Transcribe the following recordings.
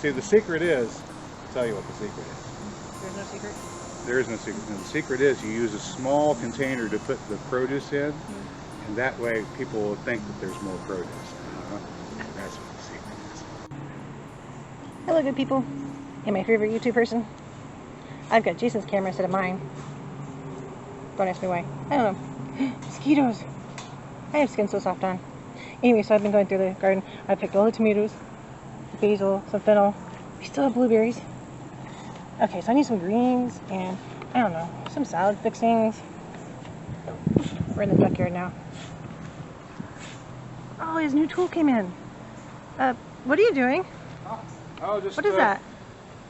See, the secret is, I'll tell you what the secret is. There's no secret? There is no secret. No, the secret is you use a small container to put the produce in, and that way people will think that there's more produce. That's what the secret is. Hello, good people. Hey, my favorite YouTube person. I've got Jason's camera instead of mine. Don't ask me why. I don't know. Mosquitoes. I have skin so soft on. Anyway, so I've been going through the garden. I picked all the tomatoes, basil, some fennel. We still have blueberries. Okay, so I need some greens and, I don't know, some salad fixings. We're in the backyard now. Oh, his new tool came in. What are you doing? Oh, just what is that?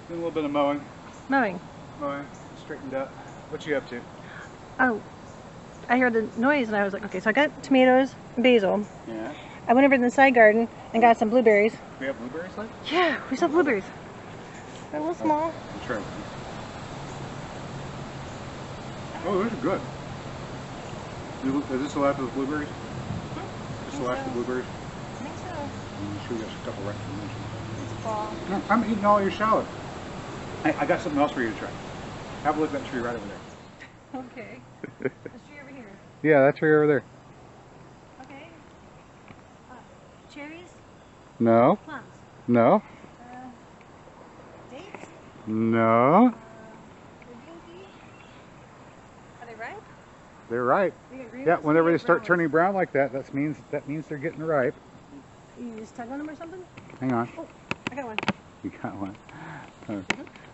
Doing a little bit of mowing. Mowing. Mowing, straightened up. What you up to? Oh, I heard the noise and I was like, okay, so I got tomatoes and basil. Yeah. I went over to the side garden and got some blueberries. We have blueberries left? Yeah, we saw blueberries. They're a little small. I'm trying. Oh, those are good. Is this the last of the blueberries? Is this the last of the blueberries? I think so. I'm sure we got a couple right from It's fall. no, I'm eating all your salad. Hey, I got something else for you to try. Have a look at that tree right over there. Okay. This tree over here. Yeah, that tree over there. Okay. Cherries? No. Plums? No. Dates? No. Are they ripe? They're ripe. Yeah, whenever they start turning brown like that, that means they're getting ripe. You just tug on them or something? Hang on. Oh, I got one. You got one.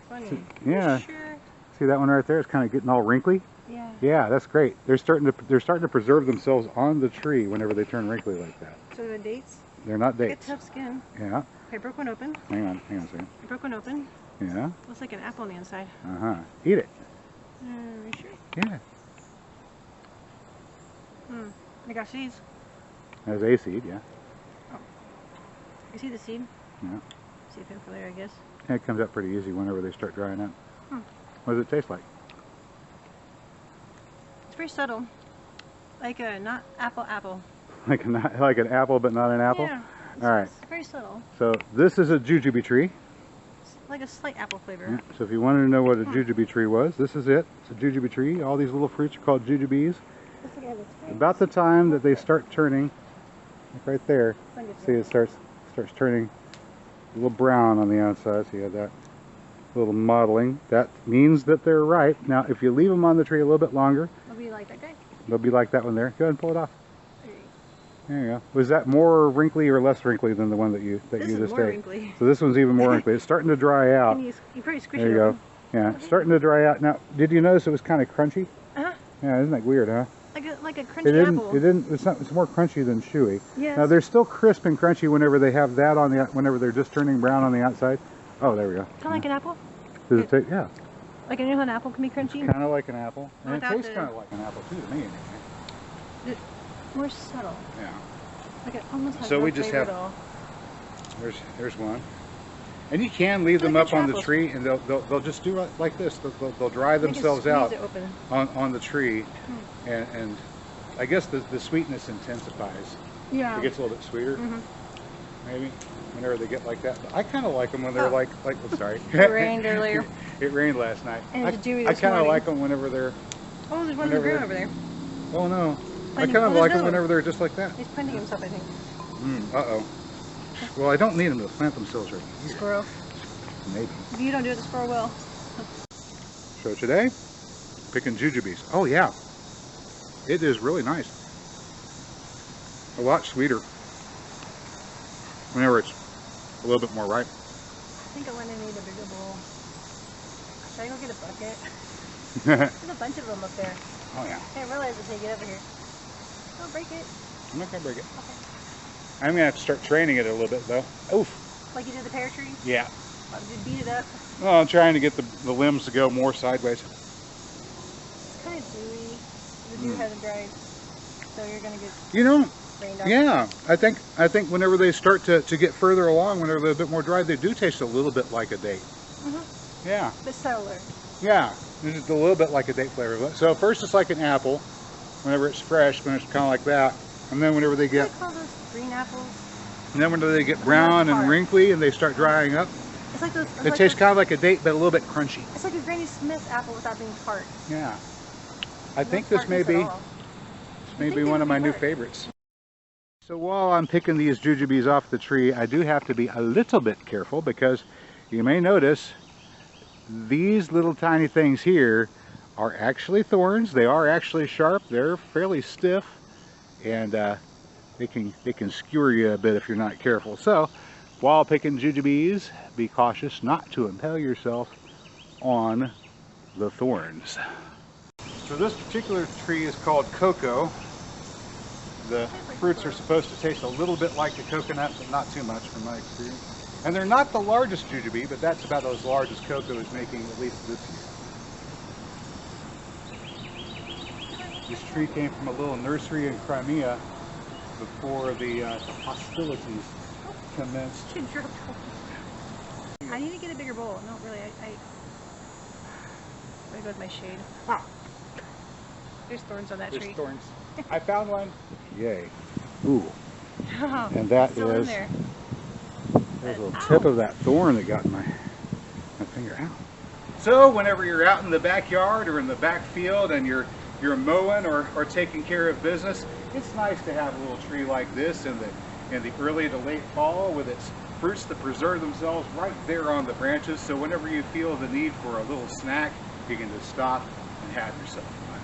Funny. Yeah. Sure. See that one right there? It's kind of getting all wrinkly. Yeah. Yeah, that's great. They're starting to preserve themselves on the tree whenever they turn wrinkly like that. So the dates? They're not They dates. get tough skin. Yeah. Okay, I broke one open. Hang on a second. I broke one open. Yeah. Looks like an apple on the inside. Eat it. You sure? Yeah. I got seeds. There's a seed, yeah. Oh. You see the seed? Yeah. See if it's there, I guess. And it comes up pretty easy whenever they start drying up. What does it taste like? It's very subtle. Like a not apple. Like an apple, but not an apple? Yeah. All right. It's very subtle. So this is a jujube tree. It's like a slight apple flavor. Yeah. So if you wanted to know what a jujube tree was, this is it. It's a jujube tree. All these little fruits are called jujubes. About the time that they start turning, like right there, see it starts turning a little brown on the outside. So you have that little mottling. That means that they're ripe. Now, if you leave them on the tree a little bit longer, They'll be like that guy. they'll be like that one there. Go ahead and pull it off. There you go. Was that more wrinkly or less wrinkly than the one that you This is just more ate? wrinkly. So this one's even more wrinkly. It's starting to dry out. You pretty squishy. There you go. Yeah, it's starting to dry out. Now, did you notice it was kind of crunchy? Yeah, isn't that weird, huh? Like a crunchy apple. It's more crunchy than chewy. Yes. Now they're still crisp and crunchy whenever they have that on the, whenever they're just turning brown on the outside. Oh, there we go. Kind of like an apple? Does it taste, yeah. Like, you know how an apple can be crunchy? Kind of like an apple. And it Without tastes kind of like an apple too to me anyway. More subtle. Yeah. Like it almost has So no we just flavor have, at all. there's one. And you can leave them like up on the apples. tree and they'll just do it like this. They'll dry They can themselves out squeeze it open. on the tree. And I guess the sweetness intensifies. Yeah. It gets a little bit sweeter, maybe, whenever they get like that. But I kind of like them when they're like oh, sorry. It rained earlier. It rained last night. And it's dewy I this kind of morning. like them whenever they're... Oh, there's one in the ground over there. Oh, no. I Finding- kind of oh, like there's them another whenever they're just like that. He's planting himself, I think. Uh-oh. Well, I don't need them to plant themselves right here. Squirrel. Maybe. If you don't do it, the squirrel will. So today, picking jujubes. Oh, yeah. It is really nice. A lot sweeter whenever it's a little bit more ripe. I think I'm going to need a bigger bowl. Should I go get a bucket? There's a bunch of them up there. Oh, yeah. I didn't realize to take it over here. Don't break it. I'm not going to break it. Okay. I'm going to have to start training it a little bit, though. Oof. Like you did the pear tree? Yeah. Did beat it up? Well, I'm trying to get the limbs to go more sideways. It's kind of dewy. The dew hasn't dried. So you're going to get rained on. Yeah. I think whenever they start to get further along, whenever they're a bit more dry, they do taste a little bit like a date. Yeah. But subtler. Yeah. It's just a little bit like a date flavor. So first it's like an apple, whenever it's fresh, when it's kind of like that. And then whenever they get... What do they call those green apples? And then whenever they get brown and wrinkly and they start drying up, It's like those. It tastes kind of like a date, but a little bit crunchy. It's like a Granny Smith apple without being tart. Yeah. I think this may be one of my new favorites. So while I'm picking these jujubes off the tree, I do have to be a little bit careful because you may notice these little tiny things here are actually thorns. They are actually sharp. They're fairly stiff, and they can skewer you a bit if you're not careful. So while picking jujubes, be cautious not to impale yourself on the thorns. So this particular tree is called cocoa. The fruits are supposed to taste a little bit like the coconut, but not too much from my experience. And they're not the largest jujube, but that's about as large as cocoa is making, at least this year. This tree came from a little nursery in Crimea before the hostilities commenced. I need to get a bigger bowl. No, really, I'm gonna go with my shade. Ah. There's thorns on that There's tree. thorns. I found one. Yay. Ooh. Oh, And that still in there. There's a little tip of that thorn that got my finger out. So whenever you're out in the backyard or in the backfield and you're mowing or taking care of business, it's nice to have a little tree like this in the early to late fall with its fruits that preserve themselves right there on the branches. So whenever you feel the need for a little snack, you can just stop and have yourself one.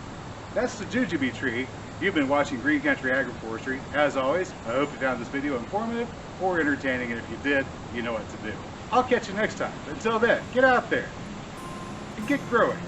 That's the jujube tree. You've been watching Green Country Agroforestry. As always, I hope you found this video informative or entertaining, and if you did, you know what to do. I'll catch you next time. Until then, get out there and get growing.